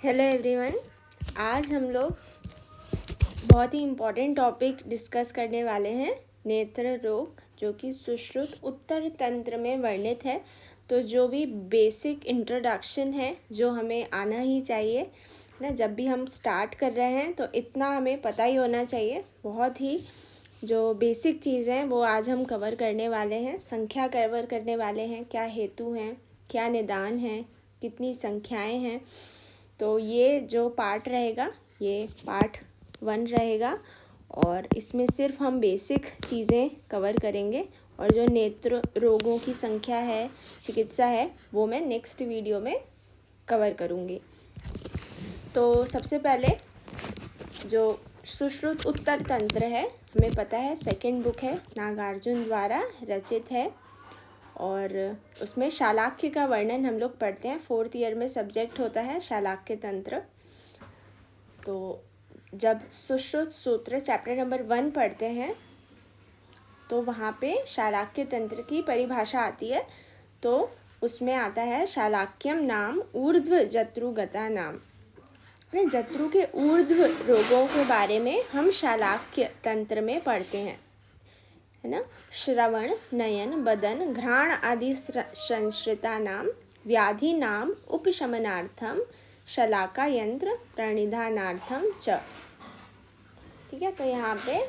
Hello everyone. आज हम लोग बहुत ही इम्पोर्टेंट टॉपिक डिस्कस करने वाले हैं, नेत्र रोग, जो कि सुश्रुत उत्तर तंत्र में वर्णित है। तो जो भी बेसिक इंट्रोडक्शन है जो हमें आना ही चाहिए ना, जब भी हम स्टार्ट कर रहे हैं तो इतना हमें पता ही होना चाहिए। बहुत ही जो बेसिक चीज़ हैं वो आज हम कवर करने वाले हैं। संख्या कवर करने वाले हैं, क्या हेतु हैं, क्या निदान है, कितनी संख्याएं हैं। तो ये जो पार्ट रहेगा ये पार्ट 1 रहेगा और इसमें सिर्फ हम बेसिक चीज़ें कवर करेंगे और जो नेत्र रोगों की संख्या है, चिकित्सा है, वो मैं नेक्स्ट वीडियो में कवर करूँगी। तो सबसे पहले जो सुश्रुत उत्तर तंत्र है, हमें पता है सेकंड बुक है, नागार्जुन द्वारा रचित है और उसमें शालाक्य का वर्णन हम लोग पढ़ते हैं। 4th ईयर में सब्जेक्ट होता है शालाक्य तंत्र। तो जब सुश्रुत सूत्र चैप्टर नंबर 1 पढ़ते हैं तो वहाँ पे शालाक्य तंत्र की परिभाषा आती है। तो उसमें आता है शालाक्यम नाम ऊर्ध्व जत्रुगता नाम। जत्रु के ऊर्ध्व रोगों के बारे में हम शालाक्य तंत्र में पढ़ते हैं, है ना। श्रवण, नयन, बदन, घ्राण आदि संश्रिता नाम व्याधि नाम उपशमनार्थम शलाका यंत्र प्रणिधानार्थम च। ठीक है, तो यहाँ पे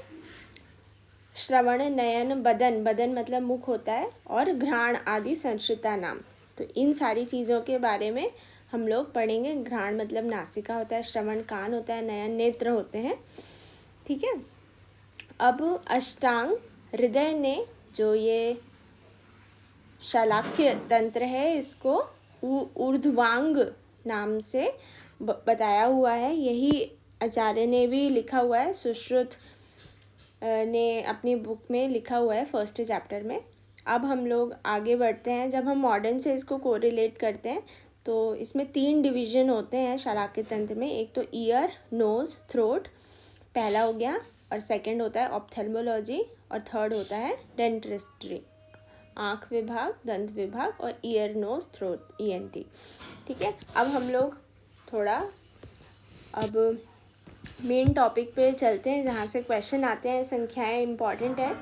श्रवण, नयन, बदन, बदन मतलब मुख होता है, और घ्राण आदि संश्रिता नाम, तो इन सारी चीज़ों के बारे में हम लोग पढ़ेंगे। घ्राण मतलब नासिका होता है, श्रवण कान होता है, नयन नेत्र होते हैं। ठीक है, अब अष्टांग हृदय ने जो ये शालाक्य तंत्र है इसको ऊर्ध्वांग नाम से बताया हुआ है। यही आचार्य ने भी लिखा हुआ है, सुश्रुत ने अपनी बुक में लिखा हुआ है 1st चैप्टर में। अब हम लोग आगे बढ़ते हैं। जब हम मॉडर्न से इसको कोरिलेट करते हैं तो इसमें 3 डिवीजन होते हैं शालाक्य तंत्र में। एक तो ईयर, नोज, थ्रोट पहला हो गया, और सेकंड होता है ऑप्थेल्मोलॉजी, और थर्ड होता है डेंटिस्ट्री, आँख विभाग, दंत विभाग, और ईयर, नोज, थ्रोट, ENT। ठीक है, अब हम लोग थोड़ा अब मेन टॉपिक पे चलते हैं जहाँ से क्वेश्चन आते हैं। संख्याएं इम्पॉर्टेंट है।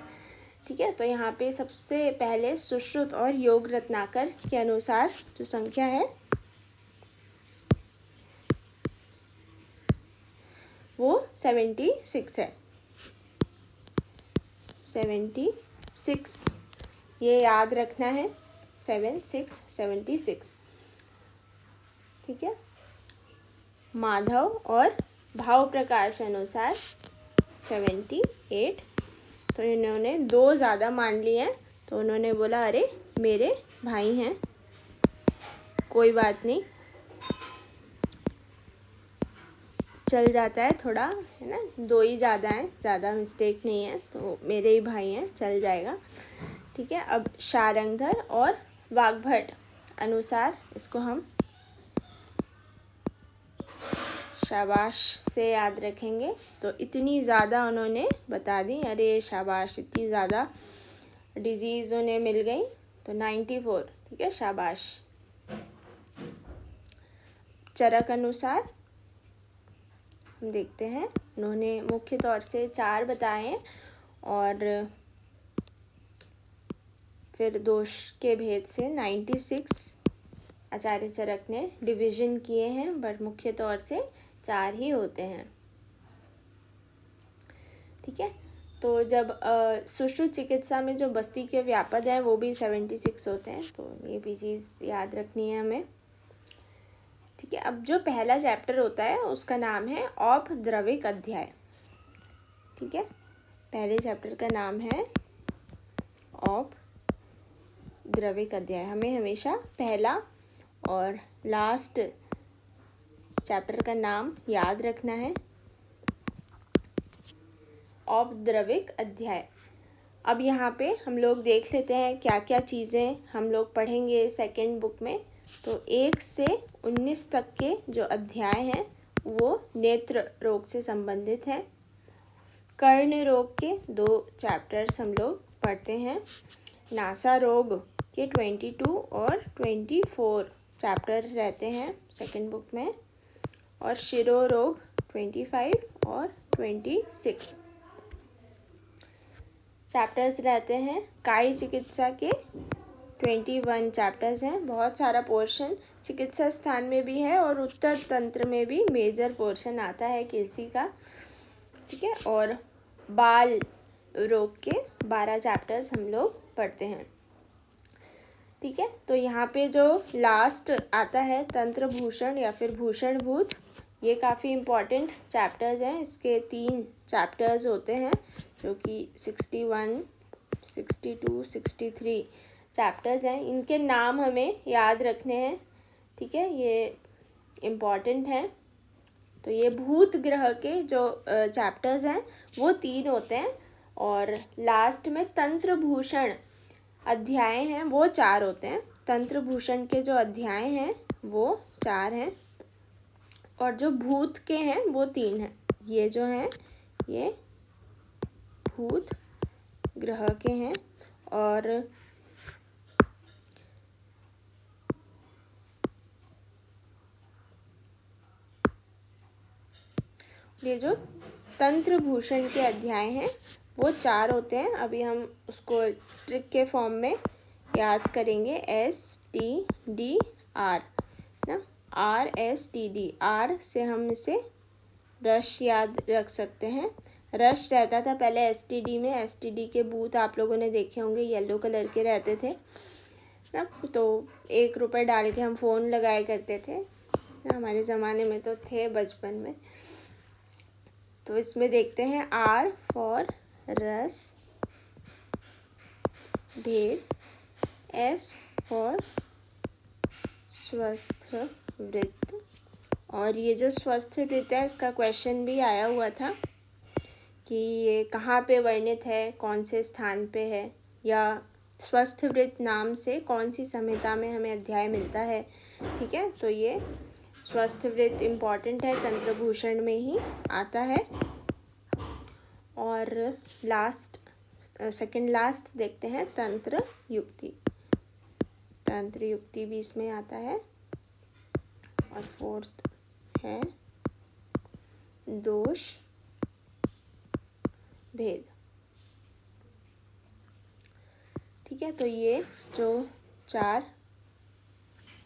ठीक है, तो यहाँ पे सबसे पहले सुश्रुत और योग रत्नाकर के अनुसार जो संख्या है वो 76 है। 76 ये याद रखना है, 76। ठीक है, माधव और भाव प्रकाश अनुसार 78। तो इन्होंने 2 ज़्यादा मान लिए हैं, तो उन्होंने बोला अरे मेरे भाई हैं, कोई बात नहीं, चल जाता है थोड़ा, है ना, 2 ही ज़्यादा हैं, ज़्यादा मिस्टेक नहीं है, तो मेरे ही भाई हैं, चल जाएगा। ठीक है, अब शारंगधर और वाग्भट अनुसार इसको हम शाबाश से याद रखेंगे। तो इतनी ज़्यादा उन्होंने बता दी, अरे शाबाश, इतनी ज़्यादा डिजीज़ उन्हें मिल गई, तो 94। ठीक है, शाबाश। चरक अनुसार हम देखते हैं, उन्होंने मुख्य तौर से 4 बताए हैं और फिर दोष के भेद से 96 आचार्य चरक ने डिवीज़न किए हैं, बट मुख्य तौर से 4 ही होते हैं। ठीक है, तो जब सुश्रुत चिकित्सा में जो बस्ती के व्यापद हैं वो भी 76 होते हैं, तो ये भी चीज़ याद रखनी है हमें। ठीक है, अब जो पहला चैप्टर होता है उसका नाम है औपद्रविक अध्याय। ठीक है, पहले चैप्टर का नाम है औपद्रविक अध्याय। हमें हमेशा पहला और लास्ट चैप्टर का नाम याद रखना है, औपद्रविक अध्याय। अब यहाँ पे हम लोग देख लेते हैं क्या क्या चीज़ें हम लोग पढ़ेंगे सेकंड बुक में। तो 1 से 19 तक के जो अध्याय हैं वो नेत्र रोग से संबंधित हैं। कर्ण रोग के 2 चैप्टर्स हम लोग पढ़ते हैं। नासा रोग के 22 और 24 चैप्टर रहते हैं सेकंड बुक में। और शिरो रोग 25 और 26 चैप्टर्स रहते हैं। कायी चिकित्सा के 21 चैप्टर्स हैं। बहुत सारा पोर्शन चिकित्सा स्थान में भी है और उत्तर तंत्र में भी मेजर पोर्शन आता है केसी का, ठीक है। और बाल रोग के 12 चैप्टर्स हम लोग पढ़ते हैं, ठीक है। तो यहाँ पे जो लास्ट आता है तंत्र भूषण या फिर भूषण भूत, ये काफ़ी इम्पॉर्टेंट चैप्टर्स हैं। इसके 3 चैप्टर्स होते हैं जो कि 61, 62, 63 चैप्टर्स हैं। इनके नाम हमें याद रखने हैं, ठीक है, ये इम्पॉर्टेंट हैं। तो ये भूत ग्रह के जो चैप्टर्स हैं वो 3 होते हैं और लास्ट में तंत्र भूषण अध्याय हैं वो 4 होते हैं। तंत्र भूषण के जो अध्याय हैं वो 4 हैं और जो भूत के हैं वो 3 हैं। ये जो हैं ये भूत ग्रह के हैं और ये जो तंत्र भूषण के अध्याय हैं वो 4 होते हैं। अभी हम उसको ट्रिक के फॉर्म में याद करेंगे। STDR ना, RSTD, R से हम इसे रश याद रख सकते हैं। रश रहता था पहले STD में। STD के बूथ आप लोगों ने देखे होंगे, येलो कलर के रहते थे ना, तो 1 रुपये डाल के हम फ़ोन लगाया करते थे ना, हमारे ज़माने में तो थे बचपन में। तो इसमें देखते हैं R फॉर रस भेद, S फॉर स्वस्थ वृत्त। और ये जो स्वस्थ वृत्त है इसका क्वेश्चन भी आया हुआ था कि ये कहाँ पे वर्णित है, कौन से स्थान पे है, या स्वस्थ वृत्त नाम से कौन सी संहिता में हमें अध्याय मिलता है, ठीक है। तो ये स्वस्थ वृत्त इम्पॉर्टेंट है, तंत्रभूषण में ही आता है। और लास्ट सेकंड लास्ट देखते हैं तंत्र युक्ति। तंत्र युक्ति भी इसमें आता है। और 4th है दोष भेद, ठीक है। तो ये जो 4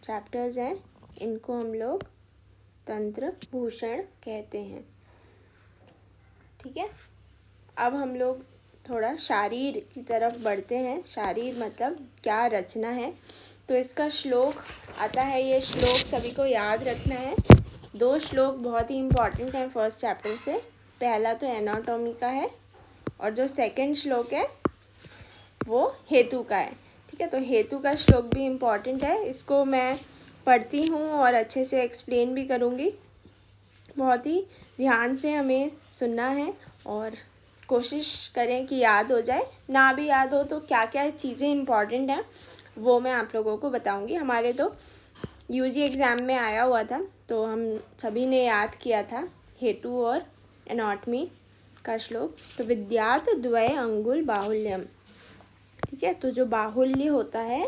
चैप्टर्स हैं इनको हम लोग तंत्र भूषण कहते हैं, ठीक है। अब हम लोग थोड़ा शारीर की तरफ बढ़ते हैं। शारीर मतलब क्या रचना है, तो इसका श्लोक आता है। ये श्लोक सभी को याद रखना है। 2 श्लोक बहुत ही इम्पॉर्टेंट हैं फर्स्ट चैप्टर से। पहला तो एनाटॉमी का है और जो सेकंड श्लोक है वो हेतु का है, ठीक है। तो हेतु का श्लोक भी इम्पॉर्टेंट है। इसको मैं पढ़ती हूँ और अच्छे से एक्सप्लेन भी करूँगी। बहुत ही ध्यान से हमें सुनना है और कोशिश करें कि याद हो जाए। ना भी याद हो तो क्या क्या चीज़ें इम्पॉर्टेंट हैं वो मैं आप लोगों को बताऊंगी। हमारे तो यूजी एग्ज़ाम में आया हुआ था तो हम सभी ने याद किया था हेतु और एनाटॉमी का श्लोक। तो विद्यात द्वय अंगुल बाहुल्यम, ठीक है। तो जो बाहुल्य होता है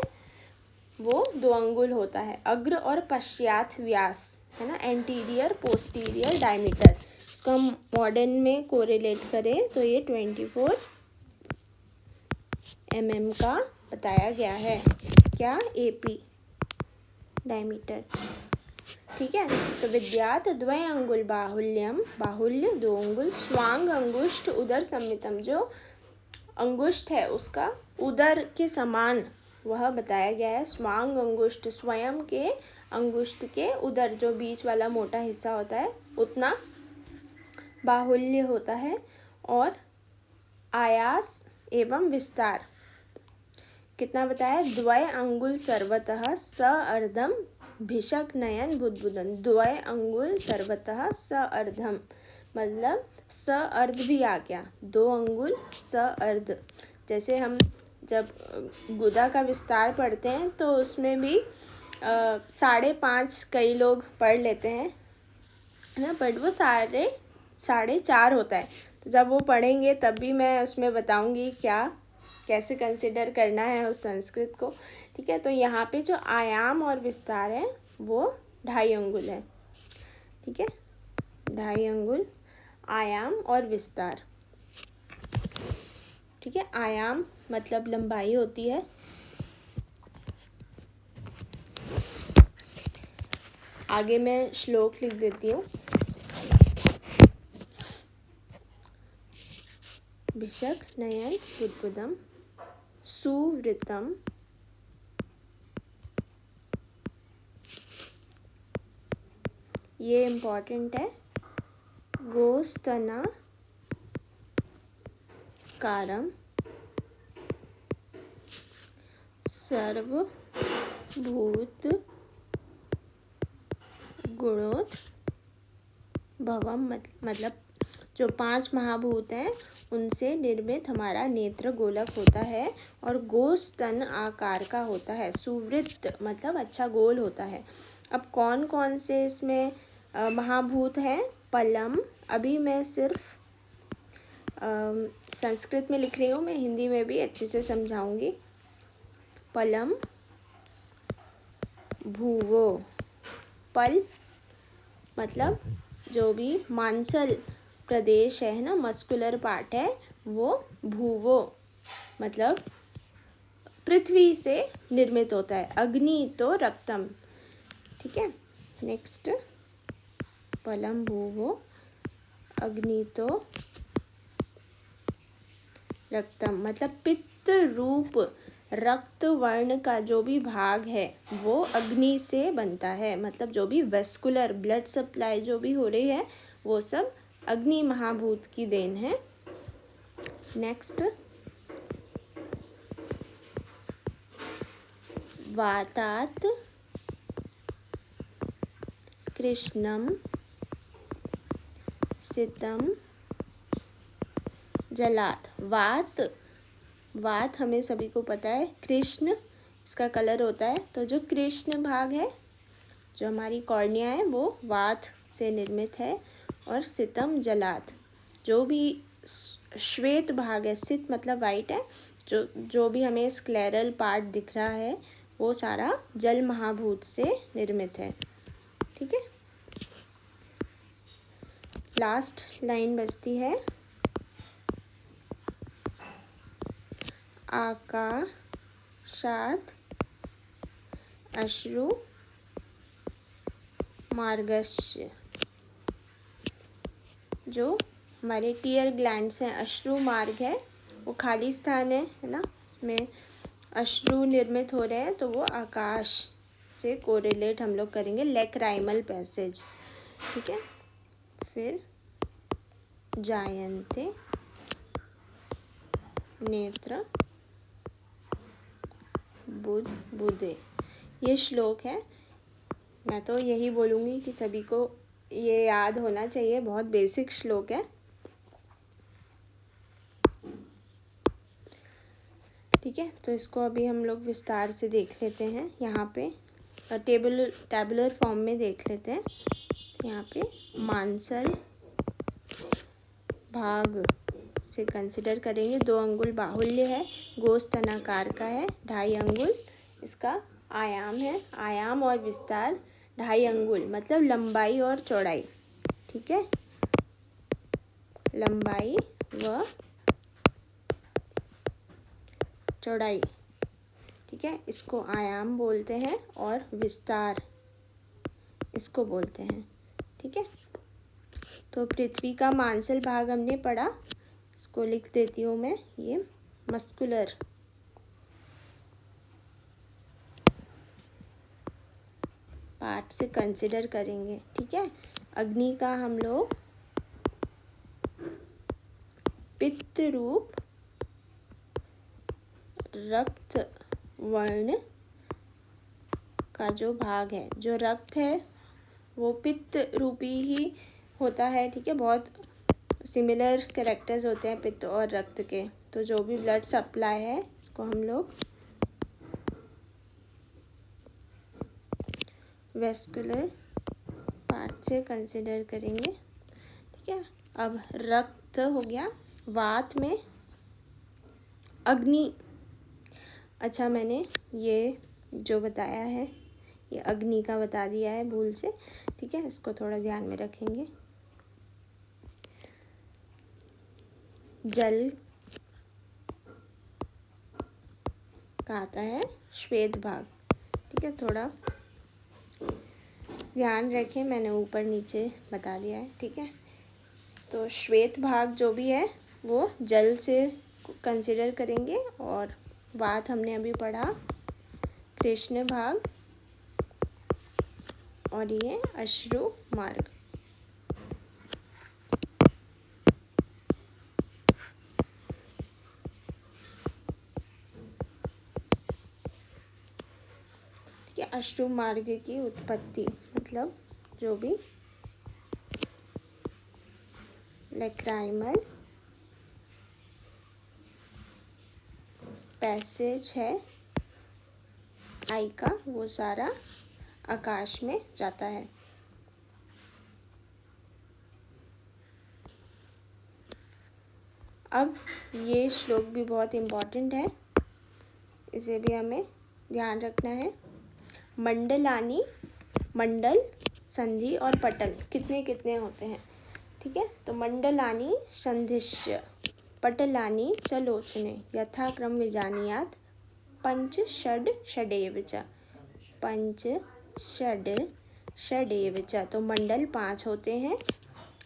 वो 2 अंगुल होता है। अग्र और पश्चात व्यास है ना, एंटीरियर पोस्टीरियर डायमीटर। इसको हम मॉडर्न में कोरिलेट करें तो ये 24 mm का बताया गया है। क्या? AP डायमीटर, ठीक है। तो विद्यात द्वय अंगुल बाहुल्यम, बाहुल्य 2 अंगुल। स्वांग अंगुष्ठ उदर सम्मितम, जो अंगुष्ठ है उसका उदर के समान वह बताया गया है। स्वांग अंगुष्ठ, स्वयं के अंगुष्ठ के उदर, जो बीच वाला मोटा हिस्सा होता है उतना बाहुल्य होता है। और आयास एवं विस्तार कितना बताया? द्वय अंगुल सर्वतः स अर्धम भिषक नयन बुद्बुदन। द्वय अंगुल सर्वतः स अर्धम मतलब स अर्ध भी आ गया, 2 अंगुल स अर्ध। जैसे हम जब गुदा का विस्तार पढ़ते हैं तो उसमें भी 5.5 कई लोग पढ़ लेते हैं ना, बट वो 4.5 होता है। तो जब वो पढ़ेंगे तब भी मैं उसमें बताऊंगी कैसे कंसिडर करना है उस संस्कृत को, ठीक है। तो यहाँ पे जो आयाम और विस्तार है वो 2.5 अंगुल है, ठीक है, 2.5 अंगुल। आयाम और विस्तार, ठीक है, आयाम मतलब लंबाई होती है। आगे मैं श्लोक लिख देती हूँ। भिषक नयन बुद्बुदम सुवृतम ये इम्पॉर्टेंट है। गोस्तना कारम सर्वभूत गुणोत भवम, मतलब जो 5 महाभूत हैं उनसे निर्मित हमारा नेत्र गोलक होता है और गोस्तन आकार का होता है। सुवृत्त मतलब अच्छा गोल होता है। अब कौन कौन से इसमें महाभूत हैं? पलम, अभी मैं सिर्फ संस्कृत में लिख रही हूँ, मैं हिंदी में भी अच्छे से समझाऊंगी। पलम, भूवो, पल मतलब जो भी मांसल प्रदेश है ना, मस्कुलर पार्ट है, वो भूवो मतलब पृथ्वी से निर्मित होता है। अग्नि तो रक्तम, ठीक है। नेक्स्ट, पलम भूवो अग्नि तो रक्तम मतलब पित्त रूप रक्त वर्ण का जो भी भाग है वो अग्नि से बनता है। मतलब जो भी वेस्कुलर ब्लड सप्लाई जो भी हो रही है वो सब अग्नि महाभूत की देन है। नेक्स्ट, वातात कृष्णम सितम जलात। वात, वात हमें सभी को पता है, कृष्ण इसका कलर होता है। तो जो कृष्ण भाग है, जो हमारी कॉर्निया है, वो वात से निर्मित है। और सितम जलात, जो भी श्वेत भाग है, सित मतलब वाइट है, जो भी हमें स्क्लेरल पार्ट दिख रहा है वो सारा जल महाभूत से निर्मित है, ठीक है। लास्ट लाइन बचती है, आकाशात अश्रु मार्गस्य। जो हमारे टीयर ग्लैंड्स हैं, अश्रु मार्ग है, वो खाली स्थान है ना, में अश्रु निर्मित हो रहे हैं, तो वो आकाश से कोरिलेट हम लोग करेंगे, लेक्राइमल पैसेज, ठीक है। फिर जायन्ते नेत्र बुद्धे, ये श्लोक है। मैं तो यही बोलूँगी कि सभी को ये याद होना चाहिए, बहुत बेसिक श्लोक है, ठीक है। तो इसको अभी हम लोग विस्तार से देख लेते हैं। यहाँ पे टेबुलर फॉर्म में देख लेते हैं। यहाँ पे मांसल भाग से कंसिडर करेंगे। 2 अंगुल बाहुल्य है, गोस्तनाकार का है, 2.5 अंगुल इसका आयाम है। आयाम और विस्तार 2.5 अंगुल मतलब लंबाई और चौड़ाई, ठीक है, लंबाई व चौड़ाई, ठीक है। इसको आयाम बोलते हैं और विस्तार इसको बोलते हैं, ठीक है। तो पृथ्वी का मांसल भाग हमने पढ़ा, इसको लिख देती हूँ मैं, ये मस्कुलर पार्ट से कंसिडर करेंगे, ठीक है। अग्नि का हम लोग पित्त रूप रक्त वर्ण का जो भाग है, जो रक्त है वो पित्त रूपी ही होता है, ठीक है। बहुत सिमिलर कैरेक्टर्स होते हैं पित्त और रक्त के। तो जो भी ब्लड सप्लाई है इसको हम लोग वेस्कुलर पार्ट से कंसिडर करेंगे, ठीक है। अब रक्त हो गया। वात में अग्नि, अच्छा मैंने ये जो बताया है ये अग्नि का बता दिया है भूल से, ठीक है, इसको थोड़ा ध्यान में रखेंगे। जल का आता है श्वेत भाग, ठीक है, थोड़ा ध्यान रखें, मैंने ऊपर नीचे बता दिया है, ठीक है। तो श्वेत भाग जो भी है वो जल से कंसिडर करेंगे, और बात हमने अभी पढ़ा कृष्ण भाग और ये अश्रु मार्ग। ठीक है, अश्रु मार्ग की उत्पत्ति मतलब जो भी लेक्राइमल पैसेज है आई का, वो सारा आकाश में जाता है। अब ये श्लोक भी बहुत इम्पोर्टेंट है, इसे भी हमें ध्यान रखना है। मंडलानी, मंडल, संधि और पटल कितने कितने होते हैं, ठीक है। तो मंडलानी संधिश्य पटलानी च लोचने यथाक्रम विजानीयात पंच षड षडेव च, पंच षड षडेव च। तो मंडल 5 होते हैं,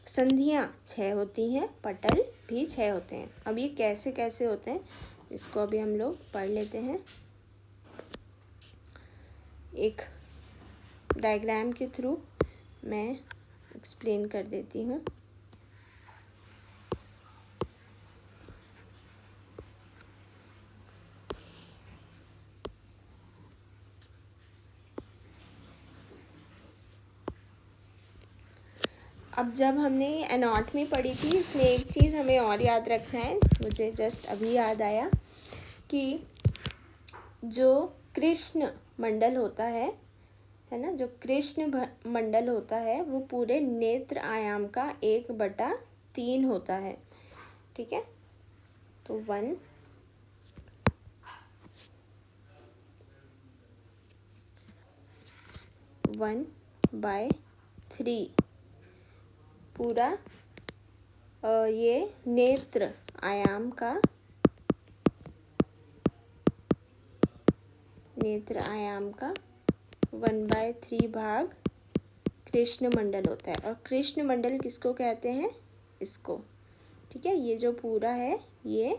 संधियाँ 6 होती हैं, पटल भी 6 होते हैं। अब ये कैसे कैसे होते हैं इसको अभी हम लोग पढ़ लेते हैं। एक डायग्राम के थ्रू मैं एक्सप्लेन कर देती हूँ। अब जब हमने एनाटॉमी पढ़ी थी, इसमें एक चीज़ हमें और याद रखना है, मुझे जस्ट अभी याद आया कि जो कृष्ण मंडल होता है ना, जो कृष्ण मंडल होता है वो पूरे नेत्र आयाम का 1/3 होता है, ठीक है। तो 1/3 पूरा ये नेत्र आयाम का 1/3 भाग कृष्ण मंडल होता है। और कृष्ण मंडल किसको कहते हैं, इसको, ठीक है। ये जो पूरा है ये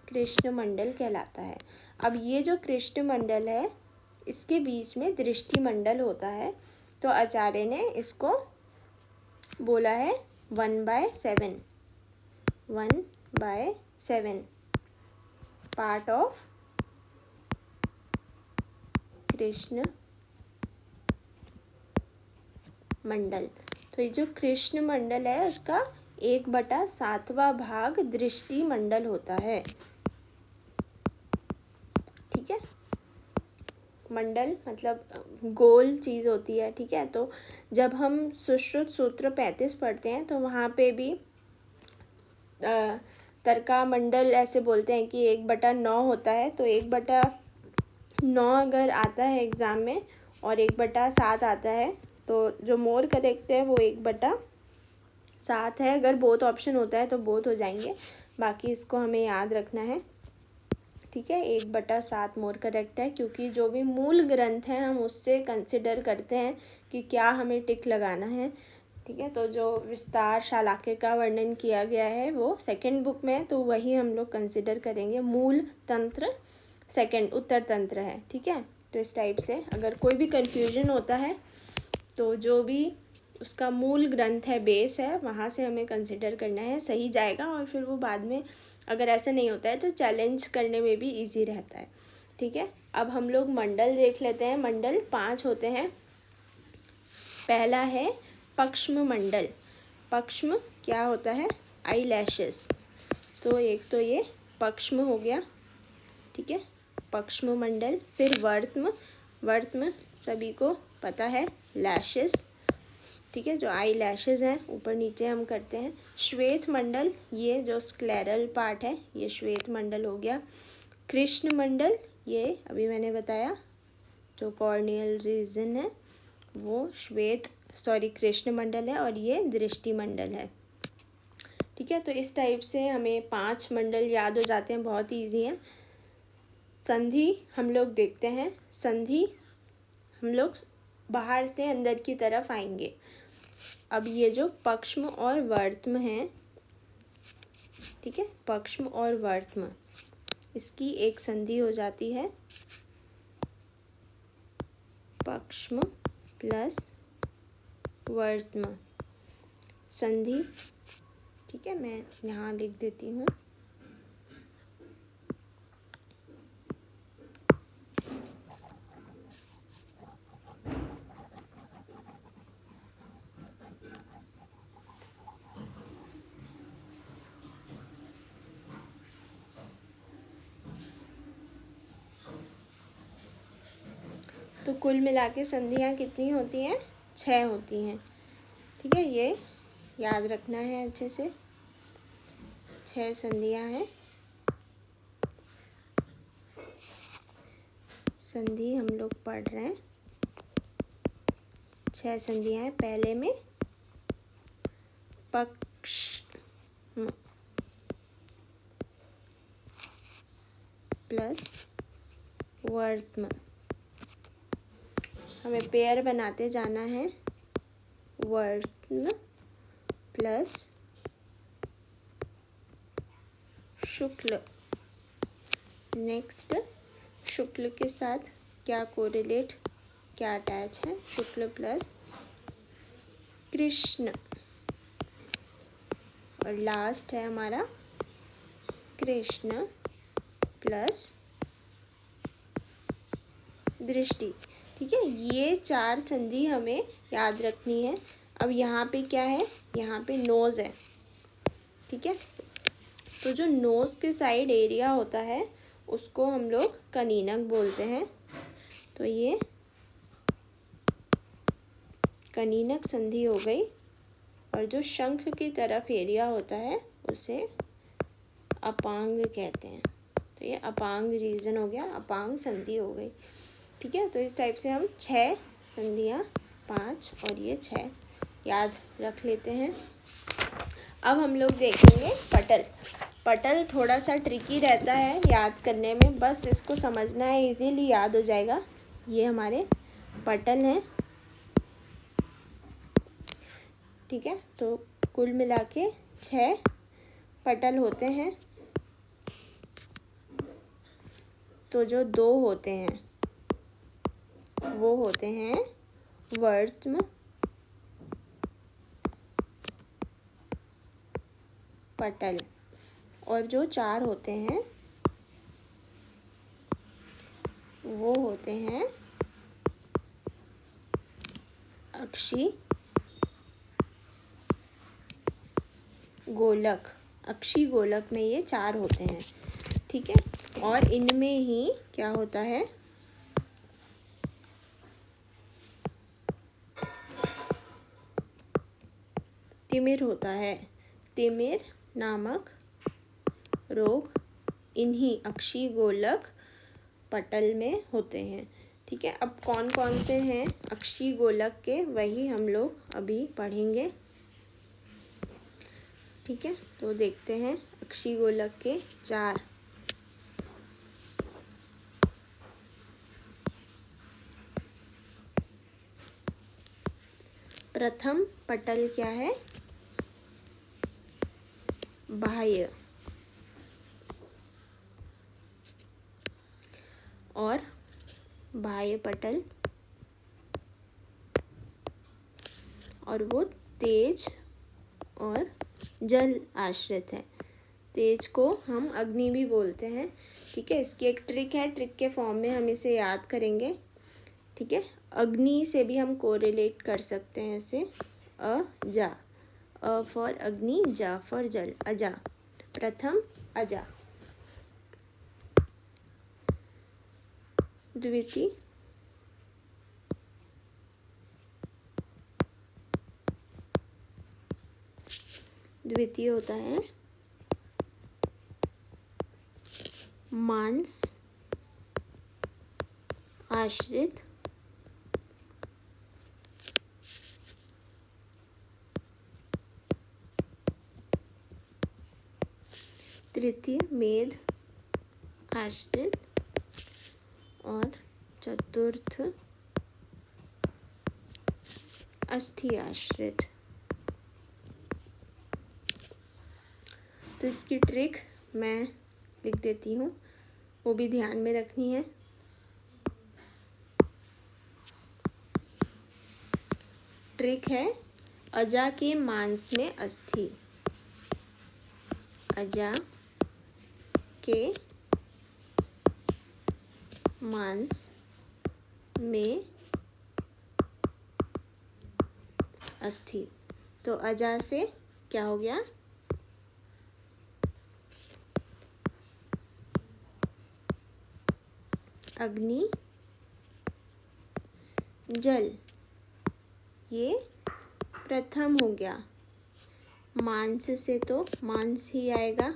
कृष्ण मंडल कहलाता है। अब ये जो कृष्ण मंडल है इसके बीच में दृष्टि मंडल होता है, तो आचार्य ने इसको बोला है 1/7 पार्ट ऑफ कृष्ण मंडल। तो ये जो कृष्ण मंडल है उसका 1/7वां भाग दृष्टि मंडल होता है, ठीक है। मंडल मतलब गोल चीज़ होती है, ठीक है। तो जब हम सुश्रुत सूत्र 35 पढ़ते हैं तो वहाँ पे भी तर्का मंडल ऐसे बोलते हैं कि 1/9 होता है। तो 1/9 अगर आता है एग्ज़ाम में और 1/7 आता है तो जो मोर करेक्ट है वो 1/7 है। अगर बोथ ऑप्शन होता है तो बोथ हो जाएंगे, बाकी इसको हमें याद रखना है, ठीक है। 1/7 मोर करेक्ट है, क्योंकि जो भी मूल ग्रंथ है हम उससे कंसिडर करते हैं कि क्या हमें टिक लगाना है, ठीक है। तो जो विस्तार शालाक्य का वर्णन किया गया है वो सेकंड बुक में है, तो वही हम लोग कंसिडर करेंगे। मूल तंत्र सेकंड उत्तर तंत्र है, ठीक है। तो इस टाइप से अगर कोई भी कन्फ्यूजन होता है तो जो भी उसका मूल ग्रंथ है, बेस है, वहाँ से हमें कंसिडर करना है, सही जाएगा। और फिर वो बाद में अगर ऐसा नहीं होता है तो चैलेंज करने में भी इजी रहता है, ठीक है। अब हम लोग मंडल देख लेते हैं। मंडल 5 होते हैं। पहला है पक्ष्म मंडल। पक्ष्म क्या होता है, आई लैशेस। तो एक तो ये पक्ष्म हो गया, ठीक है, पक्ष्म मंडल। फिर वर्त्म, वर्त्म सभी को पता है, लैशेस, ठीक है, जो आई लैशेस हैं ऊपर नीचे हम करते हैं। श्वेत मंडल, ये जो स्क्लेरल पार्ट है ये श्वेत मंडल हो गया। कृष्ण मंडल, ये अभी मैंने बताया जो कॉर्नियल रीजन है वो कृष्ण मंडल है और ये दृष्टि मंडल है। ठीक है, तो इस टाइप से हमें 5 मंडल याद हो जाते हैं, बहुत ईजी है। संधि हम लोग देखते हैं। संधि हम लोग बाहर से अंदर की तरफ आएंगे। अब ये जो पक्ष्म और वर्त्म है, ठीक है, पक्ष्म और वर्त्म, इसकी एक संधि हो जाती है पक्ष्म प्लस वर्त्म संधि। ठीक है, मैं यहाँ लिख देती हूँ। तो कुल मिला के संधियाँ कितनी होती हैं? 6 होती हैं। ठीक है, ये याद रखना है अच्छे से। 6 संधियाँ हैं। संधि हम लोग पढ़ रहे हैं, 6 संधियाँ हैं। पहले में पक्ष प्लस वर्त्म, हमें पेयर बनाते जाना है। वर्त्म प्लस शुक्ल। नेक्स्ट, शुक्ल के साथ क्या कोरिलेट, क्या अटैच है? शुक्ल प्लस कृष्ण। और लास्ट है हमारा कृष्ण प्लस दृष्टि। ठीक है, ये 4 संधि हमें याद रखनी है। अब यहाँ पे क्या है? यहाँ पे नोज है। ठीक है, तो जो नोज के साइड एरिया होता है उसको हम लोग कनीनक बोलते हैं। तो ये कनीनक संधि हो गई। और जो शंख की तरफ एरिया होता है उसे अपांग कहते हैं। तो ये अपांग रीजन हो गया, अपांग संधि हो गई। ठीक है, तो इस टाइप से हम 6 संधियाँ, 5 और ये 6 याद रख लेते हैं। अब हम लोग देखेंगे पटल। पटल थोड़ा सा ट्रिकी रहता है याद करने में, बस इसको समझना है, इजीली याद हो जाएगा। ये हमारे पटल हैं। ठीक है, तो कुल मिला के 6 पटल होते हैं। तो जो 2 होते हैं वो होते हैं वर्त्म पटल, और जो 4 होते हैं वो होते हैं अक्षी गोलक। अक्षी गोलक में ये 4 होते हैं। ठीक है, और इनमें ही क्या होता है? तिमिर होता है। तिमिर नामक रोग इन्हीं अक्षी गोलक पटल में होते हैं। ठीक है, अब कौन कौन से हैं अक्षी गोलक के, वही हम लोग अभी पढ़ेंगे। ठीक है, तो देखते हैं अक्षी गोलक के 4। प्रथम पटल क्या है? बाह्य। और बाह्य पटल, और वो तेज और जल आश्रित है। तेज को हम अग्नि भी बोलते हैं। ठीक है, इसकी एक ट्रिक है, ट्रिक के फॉर्म में हम इसे याद करेंगे। ठीक है, अग्नि से भी हम कोरिलेट कर सकते हैं इसे। अजा, अ फॉर अग्नि, जा फॉर जल, अजा। प्रथम अजा, द्वितीय द्वितीय होता है मांस आश्रित तृतीय मेद आश्रित और चतुर्थ अस्थि आश्रित। तो इसकी ट्रिक मैं लिख देती हूँ, वो भी ध्यान में रखनी है। ट्रिक है अजा के मांस में अस्थि, अजा के मांस में अस्थि। तो अजा से क्या हो गया, अग्नि जल, ये प्रथम हो गया। मांस से तो मांस ही आएगा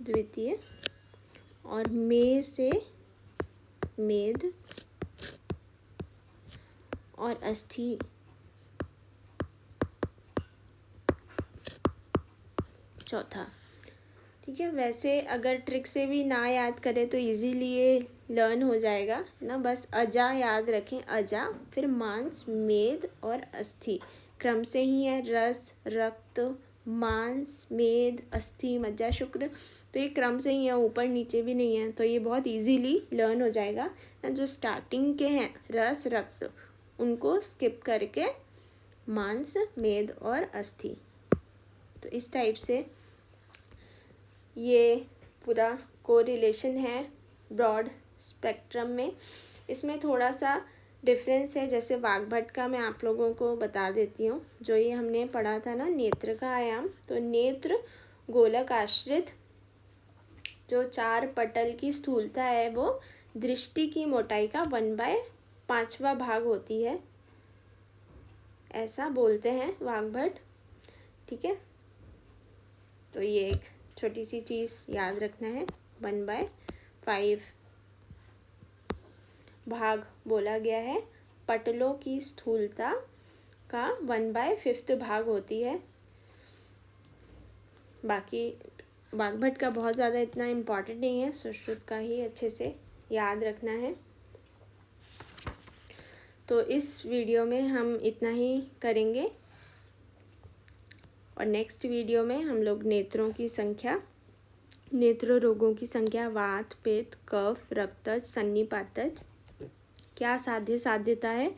द्वितीय, और में से मेद और अस्थि चौथा। ठीक है, वैसे अगर ट्रिक से भी ना याद करें तो इजीली ये लर्न हो जाएगा ना। बस अजा याद रखें, अजा, फिर मांस, मेद और अस्थि, क्रम से ही है। रस, रक्त, मांस, मेद, अस्थि, मज्जा, शुक्र, तो ये क्रम से ही है, ऊपर नीचे भी नहीं है। तो ये बहुत इजीली लर्न हो जाएगा ना। जो स्टार्टिंग के हैं रस, रक्त, उनको स्किप करके मांस, मेद और अस्थि। तो इस टाइप से ये पूरा कोरिलेशन है ब्रॉड स्पेक्ट्रम में। इसमें थोड़ा सा डिफरेंस है, जैसे वाग्भट का मैं आप लोगों को बता देती हूँ। जो ये हमने पढ़ा था ना नेत्र का आयाम, तो नेत्र गोलक आश्रित जो 4 पटल की स्थूलता है वो दृष्टि की मोटाई का 1/5वां भाग होती है, ऐसा बोलते हैं वाग्भट। ठीक है, तो ये एक छोटी सी चीज़ याद रखना है, 1/5 भाग बोला गया है। पटलों की स्थूलता का 1/5 भाग होती है। बाकी वाग्भट का बहुत ज़्यादा इतना इम्पोर्टेंट नहीं है, सुश्रुत का ही अच्छे से याद रखना है। तो इस वीडियो में हम इतना ही करेंगे, और नेक्स्ट वीडियो में हम लोग नेत्रों की संख्या, नेत्र रोगों की संख्या, वात, पित्त, कफ, रक्तज, सन्निपातज, क्या साध्यता है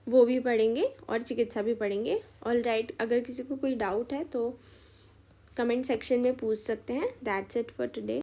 वो भी पढ़ेंगे और चिकित्सा भी पढ़ेंगे। ऑल राइट, अगर किसी को कोई डाउट है तो कमेंट सेक्शन में पूछ सकते हैं। That's it for today.